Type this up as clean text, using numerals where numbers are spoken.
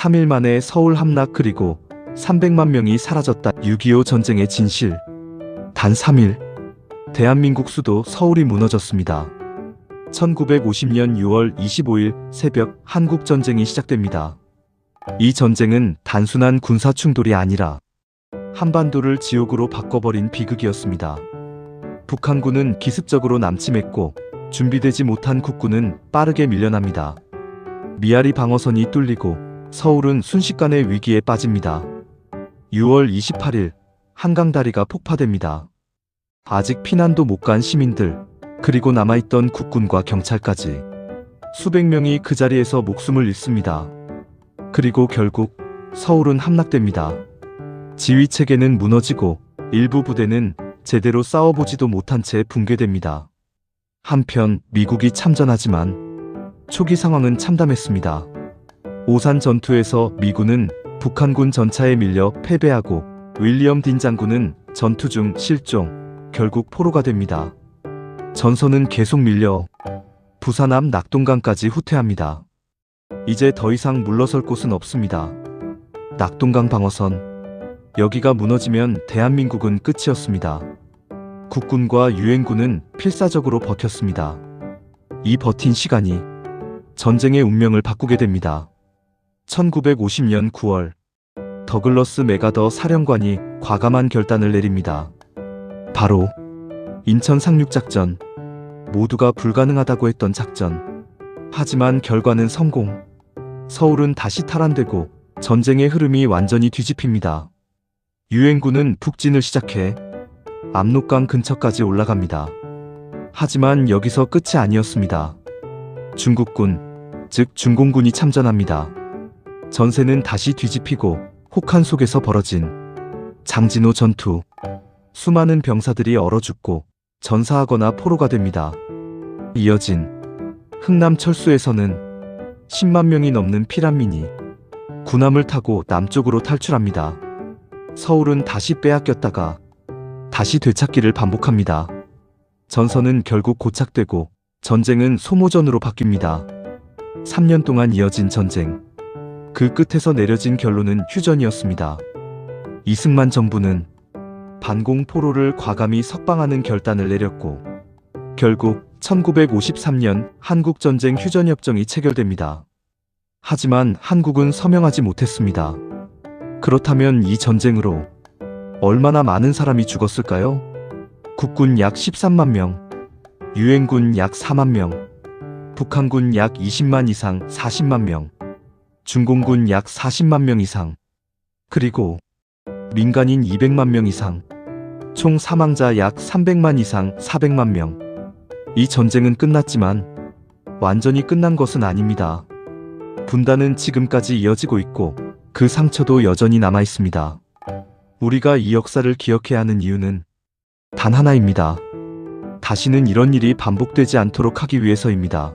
3일 만에 서울 함락 그리고 300만 명이 사라졌다. 6.25 전쟁의 진실. 단 3일. 대한민국 수도 서울이 무너졌습니다. 1950년 6월 25일 새벽 한국전쟁이 시작됩니다. 이 전쟁은 단순한 군사 충돌이 아니라 한반도를 지옥으로 바꿔버린 비극이었습니다. 북한군은 기습적으로 남침했고 준비되지 못한 국군은 빠르게 밀려납니다. 미아리 방어선이 뚫리고 서울은 순식간에 위기에 빠집니다. 6월 28일 한강다리가 폭파됩니다. 아직 피난도 못 간 시민들, 그리고 남아있던 국군과 경찰까지 수백 명이 그 자리에서 목숨을 잃습니다. 그리고 결국 서울은 함락됩니다. 지휘체계는 무너지고 일부 부대는 제대로 싸워보지도 못한 채 붕괴됩니다. 한편 미국이 참전하지만 초기 상황은 참담했습니다. 오산 전투에서 미군은 북한군 전차에 밀려 패배하고 윌리엄 딘 장군은 전투 중 실종, 결국 포로가 됩니다. 전선은 계속 밀려 부산 앞 낙동강까지 후퇴합니다. 이제 더 이상 물러설 곳은 없습니다. 낙동강 방어선. 여기가 무너지면 대한민국은 끝이었습니다. 국군과 유엔군은 필사적으로 버텼습니다. 이 버틴 시간이 전쟁의 운명을 바꾸게 됩니다. 1950년 9월 더글러스 맥아더 사령관이 과감한 결단을 내립니다. 바로 인천 상륙작전. 모두가 불가능하다고 했던 작전. 하지만 결과는 성공. 서울은 다시 탈환되고 전쟁의 흐름이 완전히 뒤집힙니다. 유엔군은 북진을 시작해 압록강 근처까지 올라갑니다. 하지만 여기서 끝이 아니었습니다. 중국군, 즉 중공군이 참전합니다. 전세는 다시 뒤집히고 혹한 속에서 벌어진 장진호 전투. 수많은 병사들이 얼어 죽고 전사하거나 포로가 됩니다. 이어진 흥남 철수에서는 10만 명이 넘는 피난민이 군함을 타고 남쪽으로 탈출합니다. 서울은 다시 빼앗겼다가 다시 되찾기를 반복합니다. 전선은 결국 고착되고 전쟁은 소모전으로 바뀝니다. 3년 동안 이어진 전쟁. 그 끝에서 내려진 결론은 휴전이었습니다. 이승만 정부는 반공포로를 과감히 석방하는 결단을 내렸고 결국 1953년 한국전쟁 휴전협정이 체결됩니다. 하지만 한국은 서명하지 못했습니다. 그렇다면 이 전쟁으로 얼마나 많은 사람이 죽었을까요? 국군 약 13만 명, 유엔군 약 4만 명, 북한군 약 20만 이상 40만 명, 중공군 약 40만 명 이상, 그리고 민간인 200만 명 이상, 총 사망자 약 300만 이상 400만 명. 이 전쟁은 끝났지만 완전히 끝난 것은 아닙니다. 분단은 지금까지 이어지고 있고 그 상처도 여전히 남아 있습니다. 우리가 이 역사를 기억해야 하는 이유는 단 하나입니다. 다시는 이런 일이 반복되지 않도록 하기 위해서입니다.